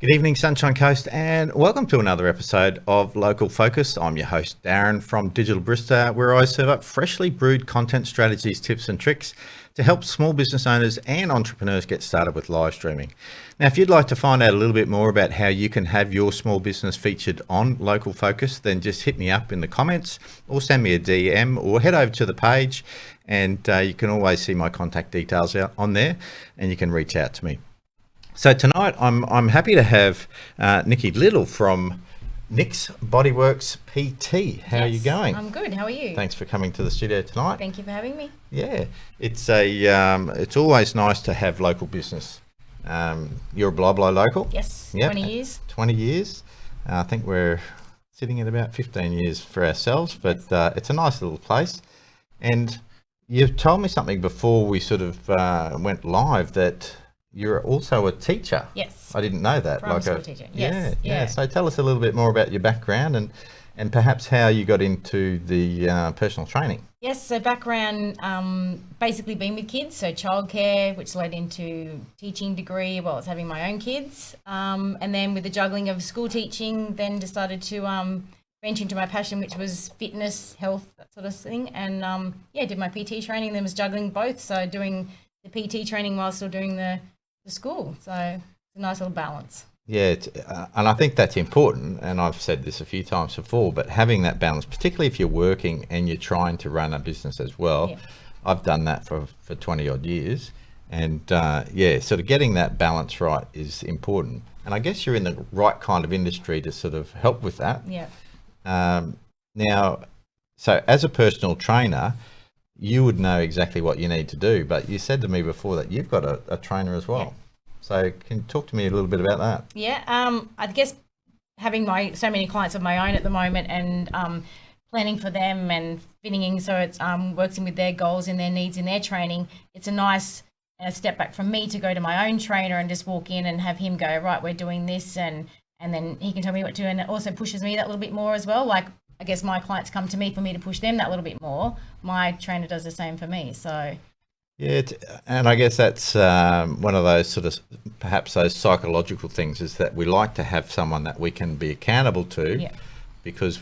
Good evening, Sunshine Coast, and welcome to another episode of Local Focus. I'm your host, Darren from Digital Barista, where I serve up freshly brewed content strategies, tips and tricks to help small business owners and entrepreneurs get started with live streaming. Now, if you'd like to find out a little bit more about how you can have your small business featured on Local Focus, then just hit me up in the comments or send me a DM or head over to the page, and you can always see my contact details out on there, and you can reach out to me. So tonight, I'm happy to have Nikki Little from Nick's Bodyworks PT. How are you going? I'm good. How are you? Thanks for coming to the studio tonight. Thank you for having me. Yeah, it's always nice to have local business. You're a Bloblo local? Yes. Yep. 20 years. 20 years. I think we're sitting at about 15 years for ourselves, but it's a nice little place. And you've told me something before we sort of went live that you're also a teacher. Yes. I didn't know that. Primary school teacher. Yes. Yeah. So tell us a little bit more about your background and perhaps how you got into the personal training. Yes. So background, basically been with kids. So childcare, which led into teaching degree while I was having my own kids. And then with the juggling of school teaching, then decided to venture into my passion, which was fitness, health, that sort of thing. And did my PT training, then was juggling both. So doing the PT training while still doing the school. So it's a nice little balance. Yeah, and I think that's important. And I've said this a few times before, but having that balance, particularly if you're working and you're trying to run a business as well. Yeah. I've done that for 20 odd years. And sort of getting that balance right is important. And I guess you're in the right kind of industry to sort of help with that. Yeah. Now, so as a personal trainer, you would know exactly what you need to do, but you said to me before that you've got a trainer as well. Yeah. So can you talk to me a little bit about that? Yeah, I guess having so many clients of my own at the moment and planning for them and fitting in so it's working with their goals and their needs in their training, it's a nice step back from me to go to my own trainer and just walk in and have him go, right, we're doing this, and then he can tell me what to do, and it also pushes me that little bit more as well. Like, I guess my clients come to me for me to push them that little bit more. My trainer does the same for me. So, yeah, and I guess that's one of those sort of perhaps those psychological things is that we like to have someone that we can be accountable to, because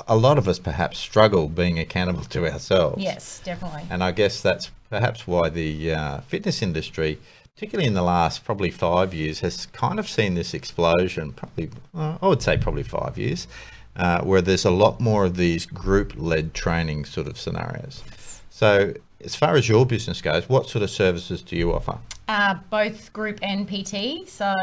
a lot of us perhaps struggle being accountable to ourselves. Yes, definitely. And I guess that's perhaps why the fitness industry, particularly in the last probably 5 years, has kind of seen this explosion. I would say probably 5 years. Where there's a lot more of these group-led training sort of scenarios. So as far as your business goes, what sort of services do you offer? Both group and PT. So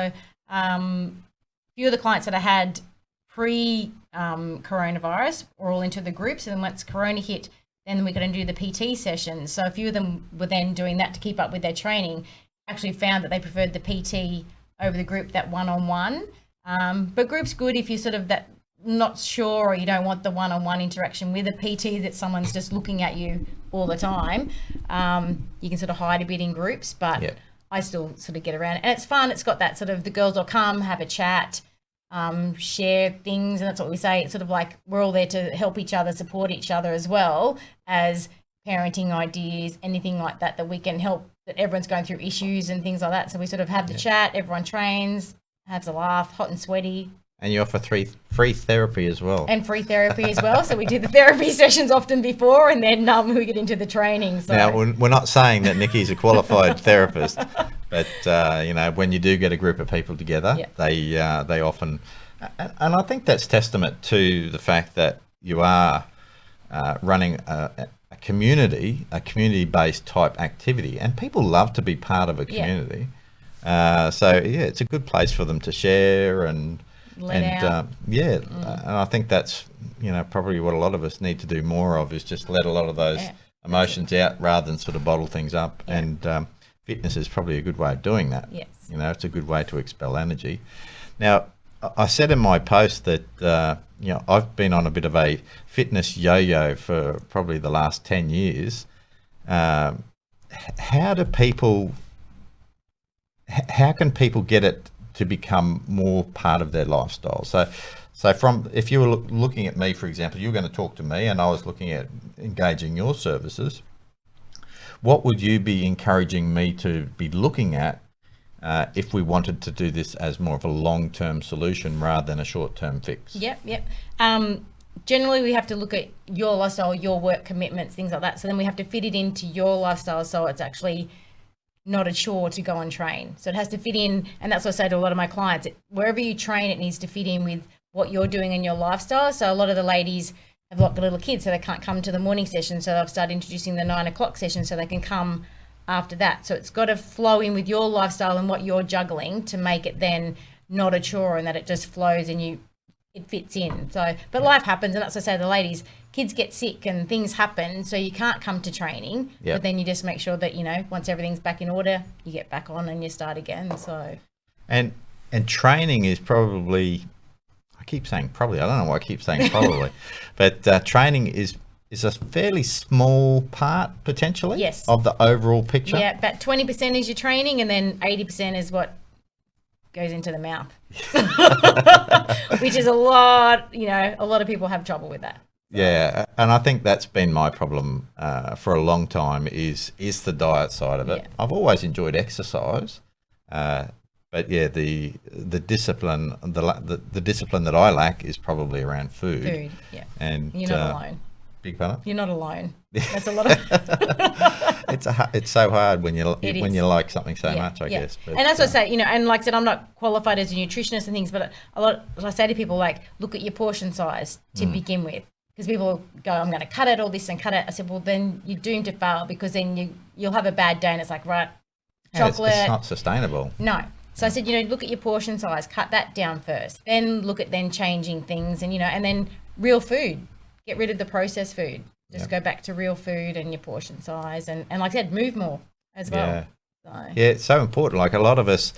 few of the clients that I had pre-coronavirus were all into the groups, and then once Corona hit, then we couldn't do the PT sessions. So a few of them were then doing that to keep up with their training, actually found that they preferred the PT over the group, that one-on-one. But group's good if you're sort of that not sure or you don't want the one-on-one interaction with a PT that someone's just looking at you all the time. You can sort of hide a bit in groups, but I still sort of get around it. And it's fun. It's got that sort of, the girls will come, have a chat, share things, and that's what we say. It's sort of like we're all there to help each other, support each other, as well as parenting ideas, anything like that we can help, that everyone's going through issues and things like that. So we sort of have the chat, everyone trains, has a laugh, hot and sweaty. And you offer free therapy as well. And free therapy as well. So we do the therapy sessions often before, and then we get into the training. So. Now, we're not saying that Nikki's a qualified therapist, but when you do get a group of people together, they often, and I think that's testament to the fact that you are running a community-based type activity, and people love to be part of a community. It's a good place for them to share and I think that's probably what a lot of us need to do more of, is just let a lot of those emotions out rather than sort of bottle things up. And fitness is probably a good way of doing that. Yes. It's a good way to expel energy. Now, I said in my post that I've been on a bit of a fitness yo-yo for probably the last 10 years. How can people get it to become more part of their lifestyle? So So if you were looking at me, for example, you were going to talk to me and I was looking at engaging your services, what would you be encouraging me to be looking at if we wanted to do this as more of a long-term solution rather than a short-term fix? Yep. Generally, we have to look at your lifestyle, your work commitments, things like that. So then we have to fit it into your lifestyle so it's actually not a chore to go and train. So it has to fit in, and that's what I say to a lot of my clients. Wherever you train, it needs to fit in with what you're doing in your lifestyle. So a lot of the ladies have got little kids, so they can't come to the morning session. So I've started introducing the 9 o'clock session so they can come after that. So it's got to flow in with your lifestyle and what you're juggling to make it then not a chore, and that it just flows and it fits in. So, but life happens, and that's what I say to the ladies, kids get sick and things happen, so you can't come to training. But then you just make sure that, once everything's back in order, you get back on and you start again. So and training is probably, I keep saying probably, I don't know why I keep saying probably, but training is a fairly small part potentially of the overall picture. Yeah, about 20% is your training, and then 80% is what goes into the mouth, which is a lot. A lot of people have trouble with that. Yeah, and I think that's been my problem for a long time is the diet side of it. Yeah. I've always enjoyed exercise, but yeah, the discipline, the discipline that I lack is probably around food. Food, yeah. And you're not alone. Big pardon? You're not alone. That's a lot of. It's so hard when you like something so much, I guess. But, and that's what I say, and like I said, I'm not qualified as a nutritionist and things, but I say to people, like, look at your portion size to begin with, because people go, I'm going to cut it, all this and cut it. I said, well, then you're doomed to fail, because then you'll have a bad day, and it's like, right, chocolate. It's not sustainable. No. So I said, look at your portion size, cut that down first, then look at then changing things, and and then real food. Get rid of the processed food. Just go back to real food and your portion size, and like I said, move more as well. Yeah. Yeah, it's so important. Like, a lot of us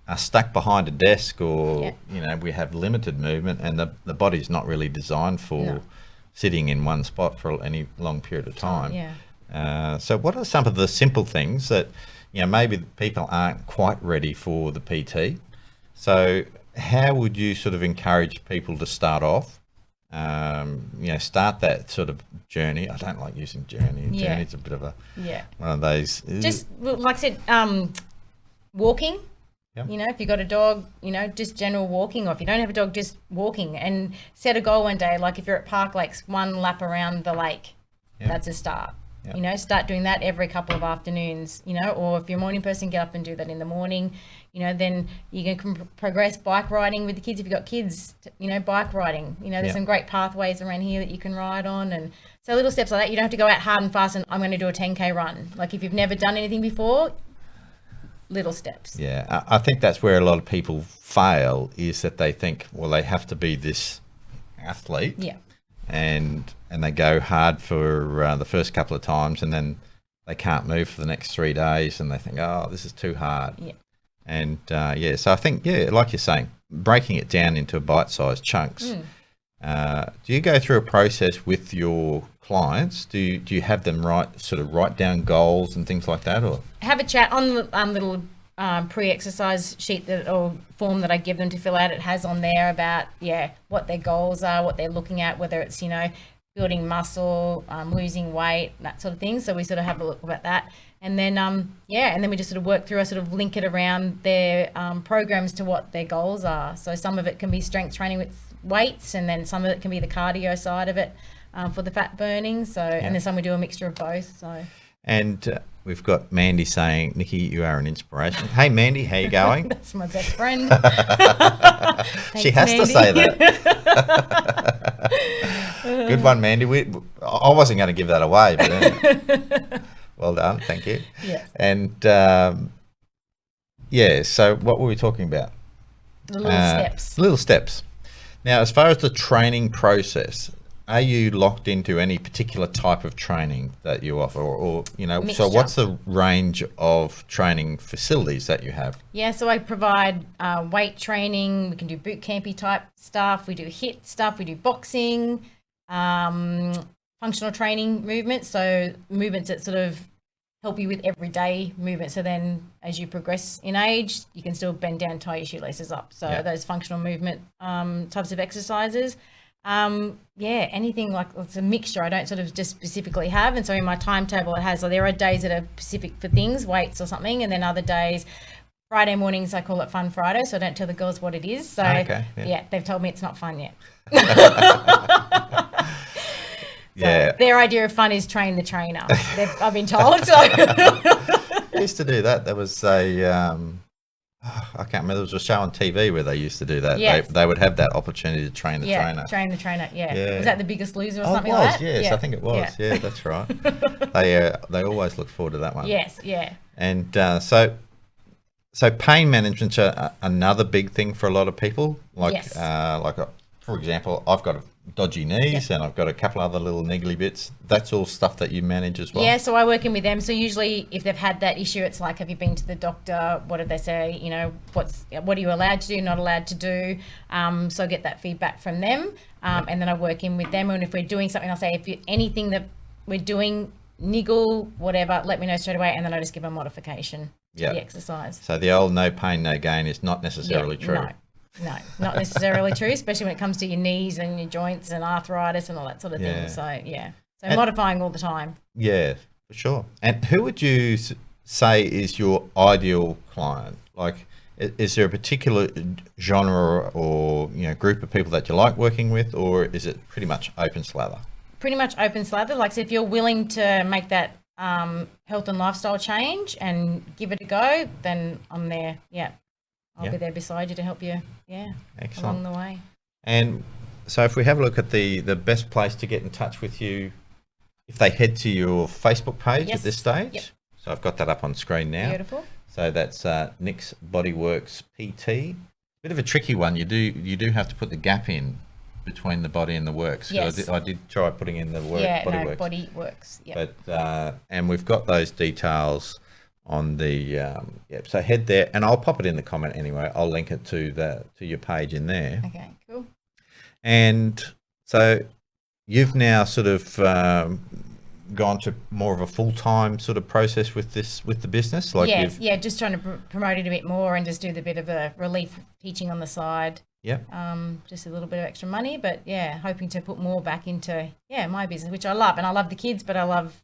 are stuck behind a desk, or we have limited movement, and the body's not really designed for sitting in one spot for any long period of time. So what are some of the simple things that maybe people aren't quite ready for the PT? So how would you sort of encourage people to start off? Start that sort of journey. I don't like using journey. Journey's a bit of one of those. Just like I said, walking. Yep. If you've got a dog, just general walking, or if you don't have a dog, just walking, and set a goal one day. Like if you're at Park Lakes, 1 lap around the lake, that's a start. Yep. Start doing that every couple of afternoons, or if you're a morning person, get up and do that in the morning. Then you can progress bike riding with the kids. If you've got kids, bike riding, there's some great pathways around here that you can ride on. And so little steps like that. You don't have to go out hard and fast and I'm going to do a 10K run. Like if you've never done anything before, little steps. Yeah. I think that's where a lot of people fail, is that they think, well, they have to be this athlete. Yeah. And they go hard for the first couple of times, and then they can't move for the next 3 days, and they think, oh, this is too hard. Yeah. And so I think, like you're saying, breaking it down into bite-sized chunks. Do you go through a process with your clients? Do you have them write down goals and things like that, or have a chat on the little pre-exercise sheet or form that I give them to fill out? It has on there about what their goals are, what they're looking at, whether it's building muscle, losing weight, that sort of thing. So we sort of have a look about that, and then and then we just sort of work through. I sort of link it around their programs to what their goals are. So some of it can be strength training with weights, and then some of it can be the cardio side of it for the fat burning. So and then some we do a mixture of both. So and. We've got Mandy saying, Nikki, you are an inspiration. Hey, Mandy, how you going? That's my best friend. She has Mandy. To say that. Good one, Mandy. I wasn't going to give that away, but well done. Thank you. Yes. And, so what were we talking about? The little steps. Little steps. Now, as far as the training process, are you locked into any particular type of training that you offer, or Mixture. So what's the range of training facilities that you have? Yeah, so I provide weight training. We can do boot campy type stuff. We do HIIT stuff. We do boxing, functional training movements. So movements that sort of help you with everyday movement. So then as you progress in age, you can still bend down, tie your shoelaces up. So those functional movement types of exercises. Anything like it's a mixture. I don't sort of just specifically have. And so in my timetable, it has, so there are days that are specific for things, weights or something. And then other days, Friday mornings, I call it Fun Friday. So I don't tell the girls what it is. So they've told me it's not fun yet. So their idea of fun is train the trainer. I've been told. So I used to do that. There was a, I can't remember. There was a show on TV where they used to do that. Yes. They would have that opportunity to train the trainer. Train the trainer. Yeah. Was that The Biggest Loser or something it was, like that? Yes, I think it was. Yeah, that's right. They always look forward to that one. Yes. Yeah. And so pain management's another big thing for a lot of people. For example, I've got dodgy knees and I've got a couple other little niggly bits. That's all stuff that you manage as well. Yeah, so I work in with them. So usually if they've had that issue, it's like, have you been to the doctor? What did they say? You know, what are you allowed to do, not allowed to do? So I get that feedback from them. And then I work in with them. And if we're doing something, I'll say, anything that we're doing, niggle, whatever, let me know straight away. And then I just give a modification to the exercise. So the old no pain, no gain is not necessarily true. No, not necessarily true, especially when it comes to your knees and your joints and arthritis and all that sort of thing. So modifying all the time. Yeah, for sure. And who would you say is your ideal client? Like, is there a particular genre or group of people that you like working with, or is it pretty much open slather? Pretty much open slather. Like, so if you're willing to make that health and lifestyle change and give it a go, then I'm there. Yeah. I'll be there beside you to help you, along the way. And so if we have a look at the best place to get in touch with you, if they head to your Facebook page at this stage. So I've got that up on screen now. Beautiful. So that's Nick's Bodyworks PT. Bit of a tricky one. You do have to put the gap in between the body and the works. Yes. I did try putting in the Bodyworks. Bodyworks. Yeah. But and we've got those details on the so head there, and I'll pop it in the comment anyway. I'll link it to your page in there. Okay, cool. And so you've now sort of gone to more of a full-time sort of process with the business, like just trying to promote it a bit more and just do the bit of a relief teaching on the side. Just a little bit of extra money, but hoping to put more back into my business, which I love. And I love the kids, but I love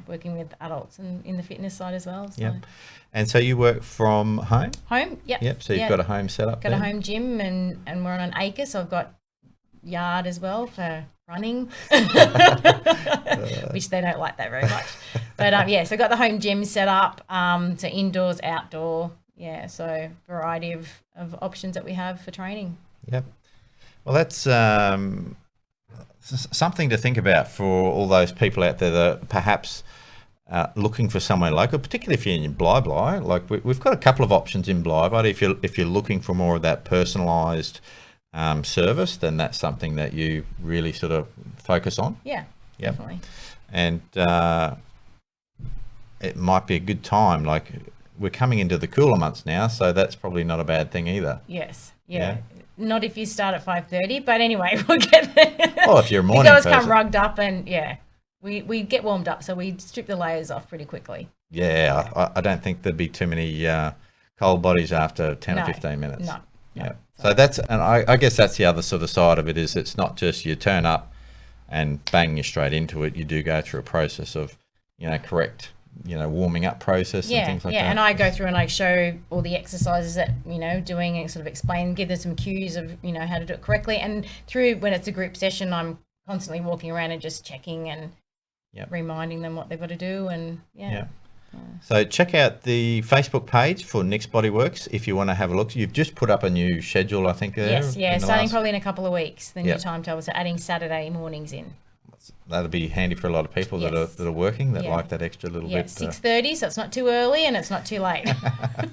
working with adults and in the fitness side as well. So. And so you work from home? Yep. So you've got a home setup. Got a home gym, and we're on an acre, so I've got yard as well for running, which they don't like that very much. But so I've got the home gym set up, so indoors, outdoor. So variety of options that we have for training. Yep. Well, that's something to think about for all those people out there that perhaps looking for somewhere local, particularly if you're in Bly. Like we've got a couple of options in Bly, but if you're looking for more of that personalised service, then that's something that you really sort of focus on. Definitely. And it might be a good time. Like we're coming into the cooler months now, so that's probably not a bad thing either. Yes. Yeah. Not if you start at 5:30, but anyway, we'll get there. Well, if you're a morning person. The girls come rugged up and we get warmed up, so we strip the layers off pretty quickly. I don't think there'd be too many cold bodies after 10 or 15 minutes. No. So that's, and I guess that's the other sort of side of it, is it's not just you turn up and bang you straight into it. You do go through a process of, correct, warming up process and things like that. And I go through and I show all the exercises that, doing and sort of explain, give them some cues of, how to do it correctly. And through, when it's a group session, I'm constantly walking around and just checking and reminding them what they've got to do. And so check out the Facebook page for Nick's Bodyworks if you want to have a look. You've just put up a new schedule, I think. Starting probably in a couple of weeks, the new timetable. So adding Saturday mornings in. That'll be handy for a lot of people that are working, that like that extra little bit. 6:30, so it's not too early and it's not too late.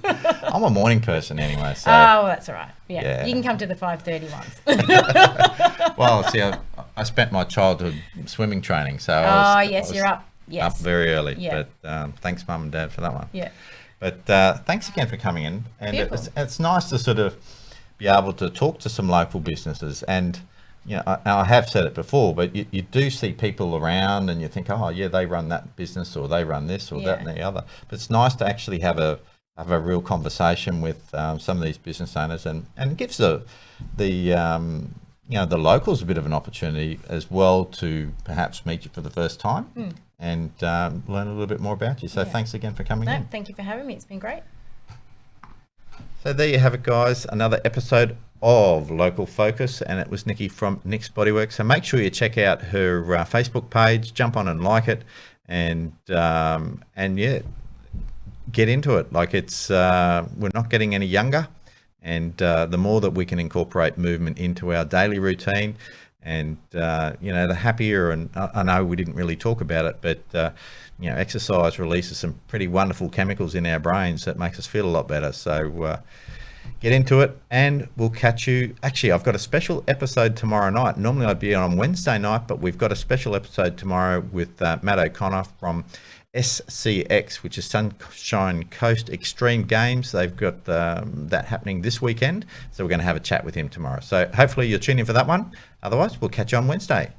I'm a morning person anyway, so. Oh, that's all right. Yeah. You can come to the 5:30 ones. Well, see, I spent my childhood swimming training, so you're up. Yes. Up very early. But thanks, Mum and Dad, for that one. Yeah. But thanks again for coming in. And it's nice to sort of be able to talk to some local businesses. And I have said it before, but you do see people around and you think, oh yeah, they run that business or they run this or that and the other. But it's nice to actually have a real conversation with some of these business owners, and it gives the locals a bit of an opportunity as well to perhaps meet you for the first time and learn a little bit more about you. So thanks again for coming in. Thank you for having me. It's been great. So there you have it, guys. Another episode of Local Focus, and it was Nikki from Nick's Bodywork. So make sure you check out her Facebook page, jump on and like it, and yeah, get into it. Like it's we're not getting any younger, and the more that we can incorporate movement into our daily routine, and the happier. And I know we didn't really talk about it, but exercise releases some pretty wonderful chemicals in our brains that makes us feel a lot better. So get into it, and we'll catch you. Actually, I've got a special episode tomorrow night. Normally I'd be on Wednesday night, but we've got a special episode tomorrow with Matt O'Connor from SCX, which is Sunshine Coast Extreme Games. They've got that happening this weekend, so we're going to have a chat with him tomorrow. So hopefully you'll tune in for that one. Otherwise, we'll catch you on Wednesday.